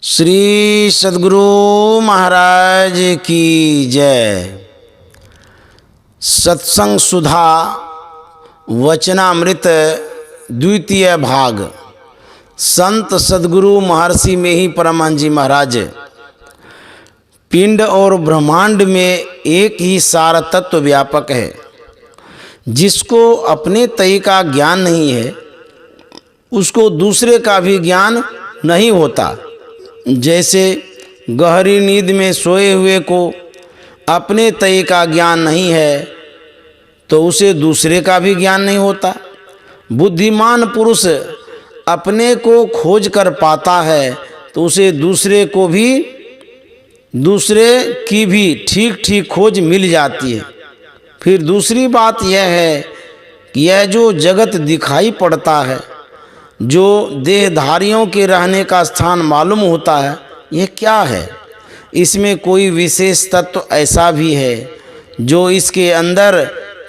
श्री सद्गुरु महाराज की जय। सत्संग सुधा वचनामृत द्वितीय भाग। संत सद्गुरु महर्षि में ही परमहंस जी महाराज। पिंड और ब्रह्मांड में एक ही सार तत्व व्यापक है। जिसको अपने तय का ज्ञान नहीं है उसको दूसरे का भी ज्ञान नहीं होता। जैसे गहरी नींद में सोए हुए को अपने तय का ज्ञान नहीं है तो उसे दूसरे का भी ज्ञान नहीं होता। बुद्धिमान पुरुष अपने को खोज कर पाता है तो उसे दूसरे की भी ठीक ठीक खोज मिल जाती है। फिर दूसरी बात यह है कि यह जो जगत दिखाई पड़ता है, जो देहधारियों के रहने का स्थान मालूम होता है, यह क्या है? इसमें कोई विशेष तत्व ऐसा भी है जो इसके अंदर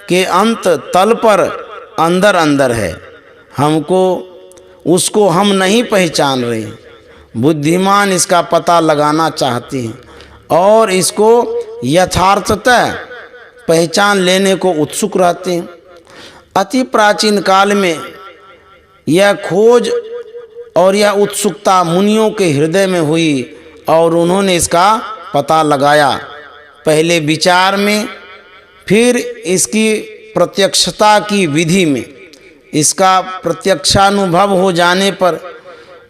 के अंत तल पर अंदर अंदर है, उसको हम नहीं पहचान रहे। बुद्धिमान इसका पता लगाना चाहते हैं और इसको यथार्थतः पहचान लेने को उत्सुक रहते हैं। अति प्राचीन काल में यह खोज और यह उत्सुकता मुनियों के हृदय में हुई और उन्होंने इसका पता लगाया। पहले विचार में, फिर इसकी प्रत्यक्षता की विधि में। इसका प्रत्यक्षानुभव हो जाने पर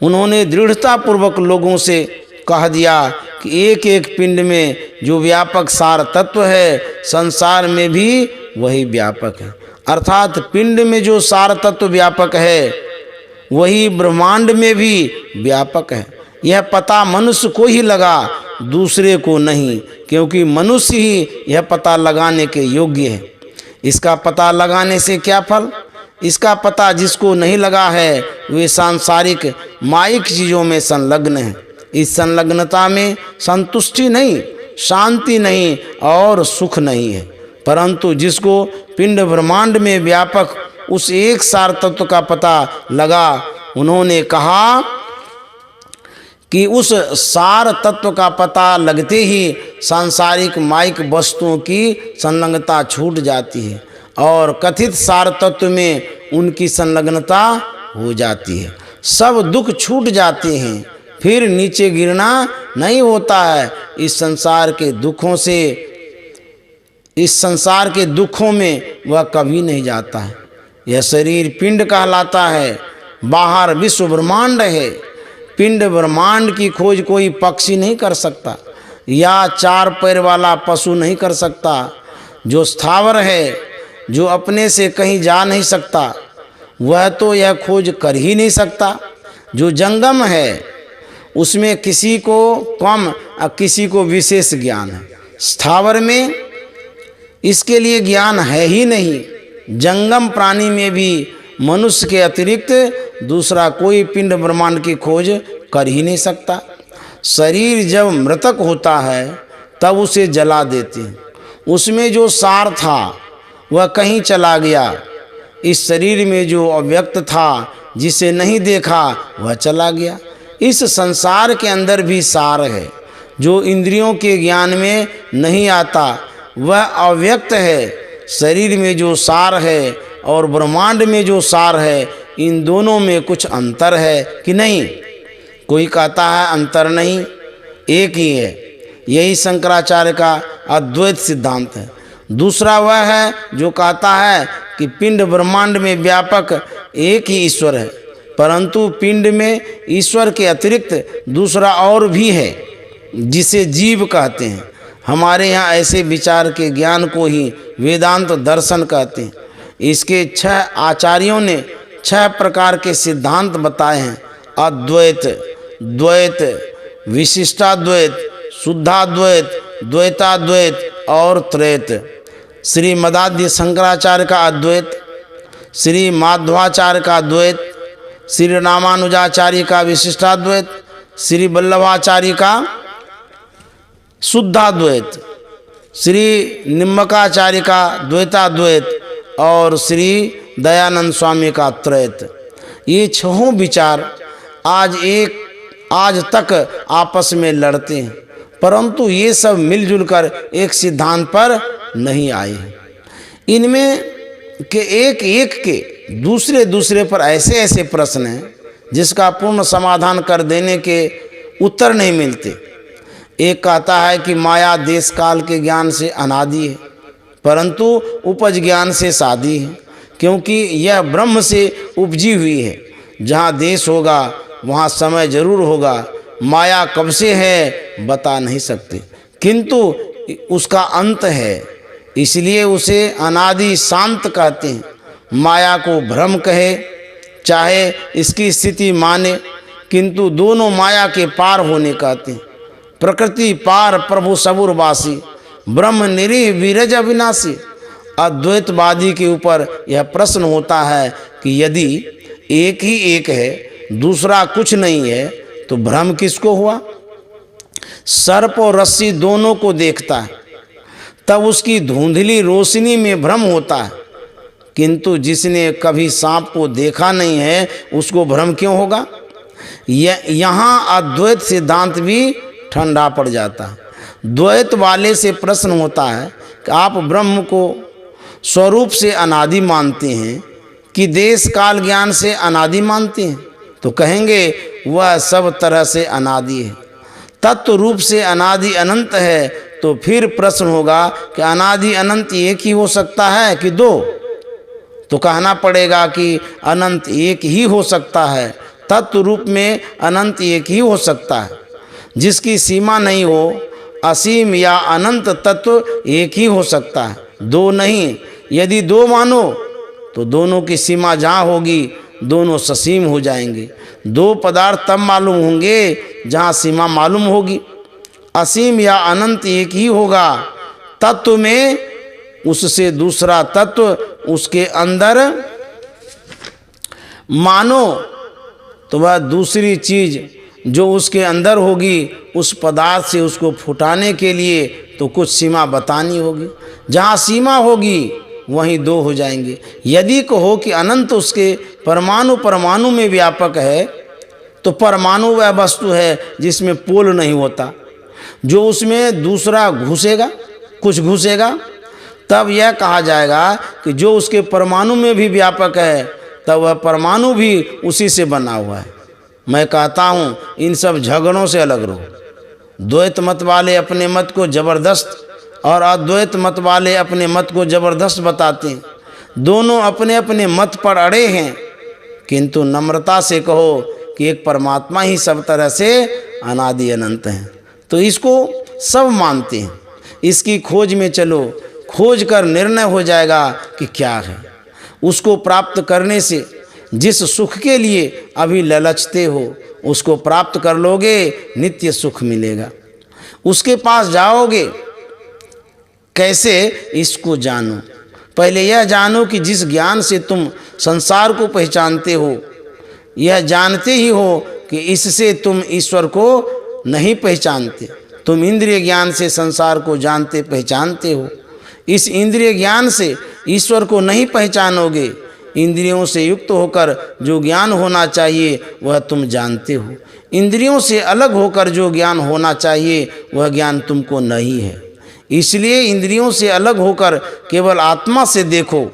उन्होंने दृढ़तापूर्वक लोगों से कह दिया कि एक एक पिंड में जो व्यापक सार तत्व है, संसार में भी वही व्यापक है। अर्थात पिंड में जो सार तत्व व्यापक है वही ब्रह्मांड में भी व्यापक है। यह पता मनुष्य को ही लगा, दूसरे को नहीं, क्योंकि मनुष्य ही यह पता लगाने के योग्य है। इसका पता लगाने से क्या फल? इसका पता जिसको नहीं लगा है वे सांसारिक माइक चीज़ों में संलग्न है। इस संलग्नता में संतुष्टि नहीं, शांति नहीं और सुख नहीं है। परंतु जिसको पिंड ब्रह्मांड में व्यापक उस एक सार तत्व का पता लगा, उन्होंने कहा कि उस सार तत्व का पता लगते ही सांसारिक माइक वस्तुओं की संलग्नता छूट जाती है और कथित सार तत्व में उनकी संलग्नता हो जाती है। सब दुख छूट जाते हैं, फिर नीचे गिरना नहीं होता है। इस संसार के दुखों में वह कभी नहीं जाता है। यह शरीर पिंड कहलाता है, बाहर विश्व ब्रह्मांड है। पिंड ब्रह्मांड की खोज कोई पक्षी नहीं कर सकता या चार पैर वाला पशु नहीं कर सकता। जो स्थावर है, जो अपने से कहीं जा नहीं सकता, वह तो यह खोज कर ही नहीं सकता। जो जंगम है उसमें किसी को कम और किसी को विशेष ज्ञान है। स्थावर में इसके लिए ज्ञान है ही नहीं। जंगम प्राणी में भी मनुष्य के अतिरिक्त दूसरा कोई पिंड ब्रह्मांड की खोज कर ही नहीं सकता। शरीर जब मृतक होता है तब उसे जला देते हैं। उसमें जो सार था वह कहीं चला गया। इस शरीर में जो अव्यक्त था, जिसे नहीं देखा, वह चला गया। इस संसार के अंदर भी सार है जो इंद्रियों के ज्ञान में नहीं आता, वह अव्यक्त है। शरीर में जो सार है और ब्रह्मांड में जो सार है, इन दोनों में कुछ अंतर है कि नहीं? कोई कहता है अंतर नहीं, एक ही है। यही शंकराचार्य का अद्वैत सिद्धांत है। दूसरा वह है जो कहता है कि पिंड ब्रह्मांड में व्यापक एक ही ईश्वर है, परंतु पिंड में ईश्वर के अतिरिक्त दूसरा और भी है जिसे जीव कहते हैं। हमारे यहाँ ऐसे विचार के ज्ञान को ही वेदांत दर्शन कहते हैं। इसके 6 आचार्यों ने 6 प्रकार के सिद्धांत बताए हैं: अद्वैत, द्वैत, विशिष्टाद्वैत, शुद्धाद्वैत, द्वैताद्वैत और त्रैत। श्री मदाद्य शंकराचार्य का अद्वैत, श्री माधवाचार्य का द्वैत, श्री रामानुजाचार्य का विशिष्टाद्वैत, श्री वल्लभाचार्य का शुद्धाद्वैत, श्री निम्बकाचार्य का द्वैताद्वैत और श्री दयानंद स्वामी का त्रैत। ये 6 विचार आज एक आज तक आपस में लड़ते हैं, परंतु ये सब मिलजुल कर एक सिद्धांत पर नहीं आए। इनमें के एक के दूसरे पर ऐसे ऐसे प्रश्न हैं जिसका पूर्ण समाधान कर देने के उत्तर नहीं मिलते। एक कहता है कि माया देश काल के ज्ञान से अनादि है, परंतु उपज ज्ञान से सादी है, क्योंकि यह ब्रह्म से उपजी हुई है। जहाँ देश होगा वहाँ समय जरूर होगा। माया कब से है बता नहीं सकते, किंतु उसका अंत है, इसलिए उसे अनादि शांत कहते हैं। माया को भ्रम कहे चाहे इसकी स्थिति माने, किंतु दोनों माया के पार होने कहते हैं। प्रकृति पार प्रभु सबुरवासी, ब्रह्म निरीह विरज अविनाशी। अद्वैतवादी के ऊपर यह प्रश्न होता है कि यदि एक ही एक है, दूसरा कुछ नहीं है, तो भ्रम किसको हुआ? सर्प और रस्सी दोनों को देखता है, तब उसकी धुंधली रोशनी में भ्रम होता है, किंतु जिसने कभी सांप को देखा नहीं है उसको भ्रम क्यों होगा? यहाँ अद्वैत सिद्धांत भी ठंडा पड़ जाता है। द्वैत वाले से प्रश्न होता है कि आप ब्रह्म को स्वरूप से अनादि मानते हैं कि देश काल ज्ञान से अनादि मानते हैं? तो कहेंगे वह सब तरह से अनादि है, तत्व रूप से अनादि अनंत है। तो फिर प्रश्न होगा कि अनादि अनंत एक ही हो सकता है कि दो? तो कहना पड़ेगा कि अनंत एक ही हो सकता है, तत्व रूप में अनंत एक ही हो सकता है, जिसकी सीमा नहीं हो। असीम या अनंत तत्व एक ही हो सकता है, दो नहीं। यदि दो मानो तो दोनों की सीमा जहाँ होगी दोनों ससीम हो जाएंगे। दो पदार्थ तब मालूम होंगे जहाँ सीमा मालूम होगी। असीम या अनंत एक ही होगा तत्व में, उससे दूसरा तत्व उसके अंदर मानो तो वह दूसरी चीज जो उसके अंदर होगी उस पदार्थ से उसको फुटाने के लिए तो कुछ सीमा बतानी होगी। जहाँ सीमा होगी वहीं दो हो जाएंगे। यदि कहो कि अनंत उसके परमाणु में व्यापक है, तो परमाणु वह वस्तु है जिसमें पोल नहीं होता, जो उसमें दूसरा घुसेगा, कुछ घुसेगा, तब यह कहा जाएगा कि जो उसके परमाणु में भी व्यापक है, तब वह परमाणु भी उसी से बना हुआ है। मैं कहता हूँ इन सब झगड़ों से अलग रहो। द्वैत मत वाले अपने मत को जबरदस्त और अद्वैत मत वाले अपने मत को जबरदस्त बताते हैं। दोनों अपने अपने मत पर अड़े हैं, किंतु नम्रता से कहो कि एक परमात्मा ही सब तरह से अनादि अनंत है, तो इसको सब मानते हैं। इसकी खोज में चलो, खोज कर निर्णय हो जाएगा कि क्या है। उसको प्राप्त करने से जिस सुख के लिए अभी ललचते हो उसको प्राप्त कर लोगे, नित्य सुख मिलेगा। उसके पास जाओगे कैसे, इसको जानो। पहले यह जानो कि जिस ज्ञान से तुम संसार को पहचानते हो, यह जानते ही हो कि इससे तुम ईश्वर को नहीं पहचानते। तुम इंद्रिय ज्ञान से संसार को जानते पहचानते हो, इस इंद्रिय ज्ञान से ईश्वर को नहीं पहचानोगे। इंद्रियों से युक्त होकर जो ज्ञान होना चाहिए वह तुम जानते हो, इंद्रियों से अलग होकर जो ज्ञान होना चाहिए वह ज्ञान तुमको नहीं है। इसलिए इंद्रियों से अलग होकर केवल आत्मा से देखो।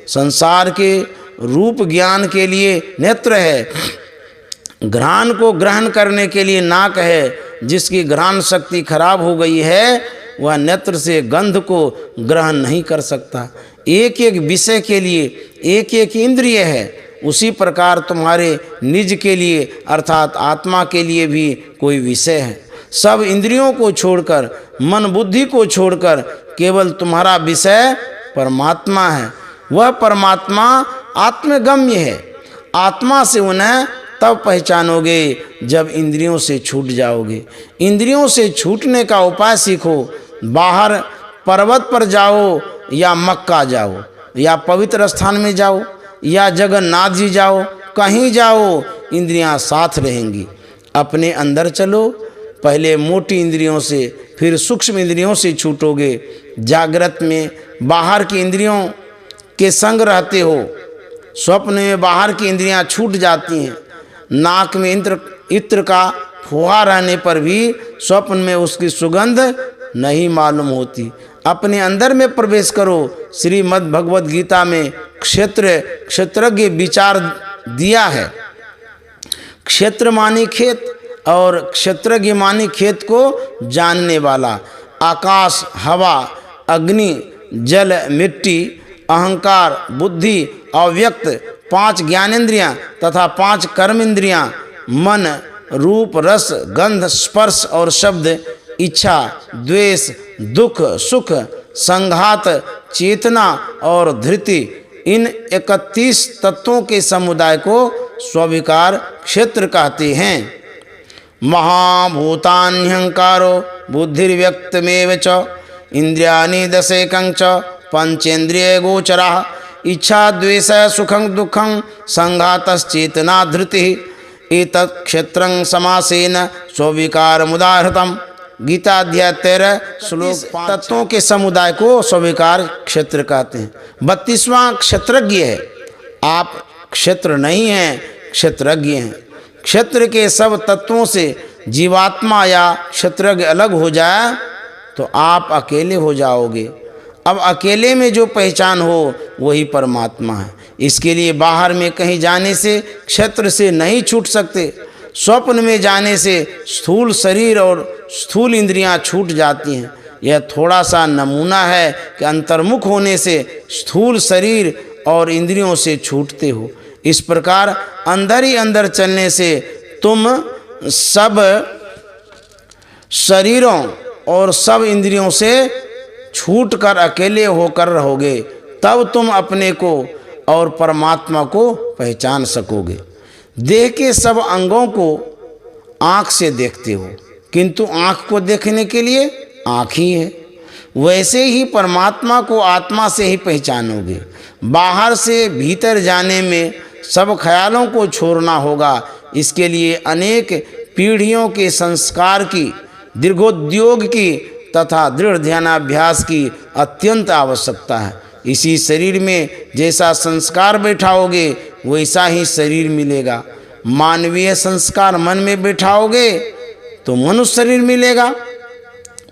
संसार के रूप ज्ञान के लिए नेत्र है, घ्राण को ग्रहण करने के लिए नाक है। जिसकी घ्राण शक्ति खराब हो गई है वह नेत्र से गंध को ग्रहण नहीं कर सकता। एक एक विषय के लिए एक एक इंद्रिय है, उसी प्रकार तुम्हारे निज के लिए अर्थात आत्मा के लिए भी कोई विषय है। सब इंद्रियों को छोड़कर, मन बुद्धि को छोड़कर केवल तुम्हारा विषय परमात्मा है। वह परमात्मा आत्मगम्य है। आत्मा से उन्हें तब पहचानोगे जब इंद्रियों से छूट जाओगे। इंद्रियों से छूटने का उपाय सीखो। बाहर पर्वत पर जाओ या मक्का जाओ या पवित्र स्थान में जाओ या जगन्नाथ जी जाओ, कहीं जाओ इंद्रियां साथ रहेंगी। अपने अंदर चलो, पहले मोटी इंद्रियों से फिर सूक्ष्म इंद्रियों से छूटोगे। जागृत में बाहर की इंद्रियों के संग रहते हो, स्वप्न में बाहर की इंद्रियां छूट जाती हैं। नाक में इत्र का हुआ रहने पर भी स्वप्न में उसकी सुगंध नहीं मालूम होती। अपने अंदर में प्रवेश करो। श्रीमद् भगवद गीता में क्षेत्रज्ञ विचार दिया है। क्षेत्र मानी खेत और क्षेत्रज्ञ मानी खेत को जानने वाला। आकाश, हवा, अग्नि, जल, मिट्टी, अहंकार, बुद्धि, अव्यक्त 5 ज्ञानेंद्रियां तथा 5 कर्मेंद्रियां, मन, रूप, रस, गंध, स्पर्श और शब्द, इच्छा, द्वेष, दुख, सुख, संघात, चेतना और धृति, इन 31 तत्वों के समुदाय को स्विकार क्षेत्र कहते हैं। महाभूतान्यहंकारो बुद्धिर्व्यक्तमेव च इंद्रियाणि दशैकं च पंचेन्द्रिय गोचरा इच्छा द्वेष सुखं दुखं संघातश्चेतना धृति एतत् क्षेत्रं समासेन स्विकार मुदाहृतम्। गीता अध्याय 13 श्लोक 5। तत्वों के समुदाय को स्विकार क्षेत्र कहते हैं। 32वां क्षेत्रज्ञ है। आप क्षेत्र नहीं हैं, क्षेत्रज्ञ हैं। क्षेत्र के सब तत्वों से जीवात्मा या क्षेत्रज्ञ अलग हो जाए तो आप अकेले हो जाओगे। अब अकेले में जो पहचान हो वही परमात्मा है। इसके लिए बाहर में कहीं जाने से क्षेत्र से नहीं छूट सकते। स्वप्न में जाने से स्थूल शरीर और स्थूल इंद्रियां छूट जाती हैं। यह थोड़ा सा नमूना है कि अंतर्मुख होने से स्थूल शरीर और इंद्रियों से छूटते हो। इस प्रकार अंदर ही अंदर चलने से तुम सब शरीरों और सब इंद्रियों से छूटकर अकेले होकर रहोगे। तब तुम अपने को और परमात्मा को पहचान सकोगे। देह के सब अंगों को आँख से देखते हो, किंतु आँख को देखने के लिए आँख ही है। वैसे ही परमात्मा को आत्मा से ही पहचानोगे। बाहर से भीतर जाने में सब ख्यालों को छोड़ना होगा। इसके लिए अनेक पीढ़ियों के संस्कार की, दीर्घोद्योग की तथा दृढ़ ध्यानाभ्यास की अत्यंत आवश्यकता है। इसी शरीर में जैसा संस्कार बैठाओगे वैसा ही शरीर मिलेगा। मानवीय संस्कार मन में बैठाओगे तो मनुष्य शरीर मिलेगा।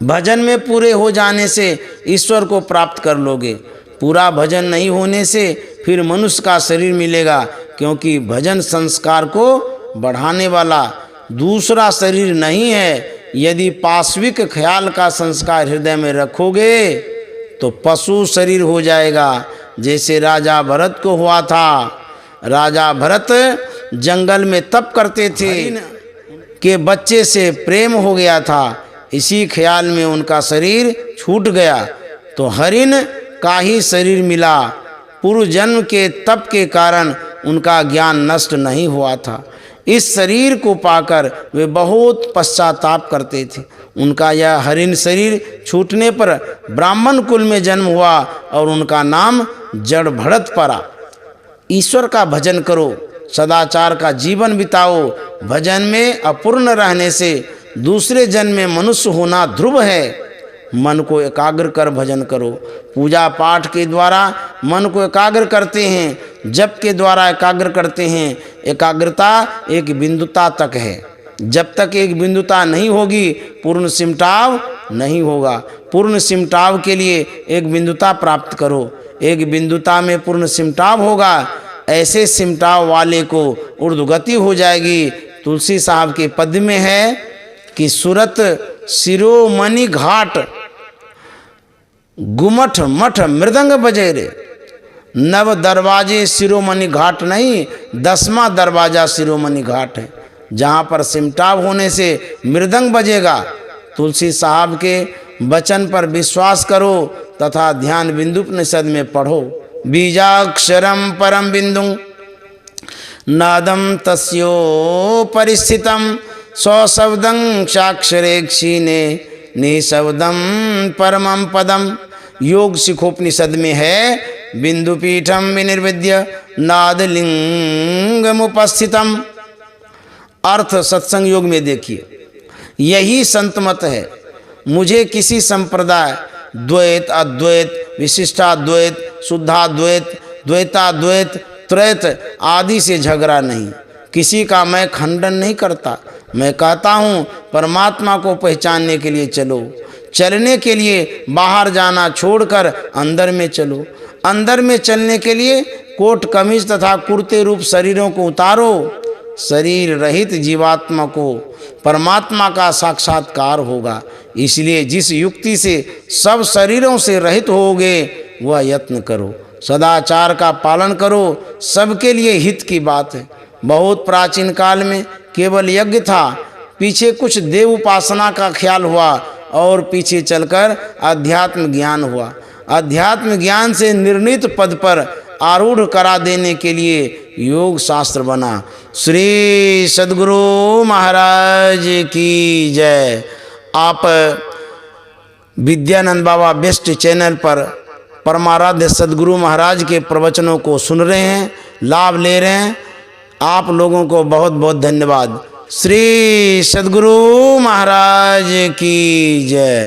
भजन में पूरे हो जाने से ईश्वर को प्राप्त कर लोगे। पूरा भजन नहीं होने से फिर मनुष्य का शरीर मिलेगा, क्योंकि भजन संस्कार को बढ़ाने वाला दूसरा शरीर नहीं है। यदि पाश्विक ख्याल का संस्कार हृदय में रखोगे तो पशु शरीर हो जाएगा, जैसे राजा भरत को हुआ था। राजा भरत जंगल में तप करते थे कि बच्चे से प्रेम हो गया था। इसी ख्याल में उनका शरीर छूट गया तो हरिण का ही शरीर मिला। पूर्व जन्म के तप के कारण उनका ज्ञान नष्ट नहीं हुआ था। इस शरीर को पाकर वे बहुत पश्चाताप करते थे। उनका यह हरिण शरीर छूटने पर ब्राह्मण कुल में जन्म हुआ और उनका नाम जड़ भरत पड़ा। ईश्वर का भजन करो, सदाचार का जीवन बिताओ। भजन में अपूर्ण रहने से दूसरे जन्म में मनुष्य होना ध्रुव है। मन को एकाग्र कर भजन करो। पूजा पाठ के द्वारा मन को एकाग्र करते हैं, जप के द्वारा एकाग्र करते हैं। एकाग्रता एक बिंदुता तक है। जब तक एक बिंदुता नहीं होगी पूर्ण सिमटाव नहीं होगा। पूर्ण सिमटाव के लिए एक बिंदुता प्राप्त करो। एक बिंदुता में पूर्ण सिमटाव होगा। ऐसे सिमटाव वाले को ऊर्ध्वगति हो जाएगी। तुलसी साहब के पद में है कि सूरत शिरोमणि घाट गुमठ मठ मृदंग बजे रे। नव दरवाजे शिरोमणि घाट नहीं, 10वां दरवाजा शिरोमणि घाट है, जहाँ पर सिमटाव होने से मृदंग बजेगा। तुलसी साहब के वचन पर विश्वास करो तथा ध्यान बिंदुपनिषद में पढ़ो। बीजाक्षरम परम बिंदु नादम तस्यो परिस्थितम स्वशब्दं चाक्षरे क्षीणे निशब्दं परमं पदम। योग शिखोपनिषद में है, बिंदु पीठम विनिर्विद्य नादलिंगम उपस्थितम। अर्थ सत्संग योग में देखिए, यही संत मत है। मुझे किसी संप्रदाय, द्वैत, अद्वैत, विशिष्टाद्वैत, शुद्धाद्वैत, द्वैताद्वैत, त्रैत आदि से झगड़ा नहीं। किसी का मैं खंडन नहीं करता। मैं कहता हूँ परमात्मा को पहचानने के लिए चलो। चलने के लिए बाहर जाना छोड़कर अंदर में चलो। अंदर में चलने के लिए कोट कमीज तथा कुर्ते रूप शरीरों को उतारो। शरीर रहित जीवात्मा को परमात्मा का साक्षात्कार होगा। इसलिए जिस युक्ति से सब शरीरों से रहित होगे वह यत्न करो। सदाचार का पालन करो, सबके लिए हित की बात है। बहुत प्राचीन काल में केवल यज्ञ था, पीछे कुछ देव उपासना का ख्याल हुआ और पीछे चलकर अध्यात्म ज्ञान हुआ। अध्यात्म ज्ञान से निर्णीत पद पर आरूढ़ करा देने के लिए योग शास्त्र बना। श्री सद्गुरु महाराज की जय। आप विद्यानंद बाबा बेस्ट चैनल पर परमाराध्य सद्गुरु महाराज के प्रवचनों को सुन रहे हैं, लाभ ले रहे हैं। आप लोगों को बहुत बहुत धन्यवाद। श्री सद्गुरु महाराज की जय।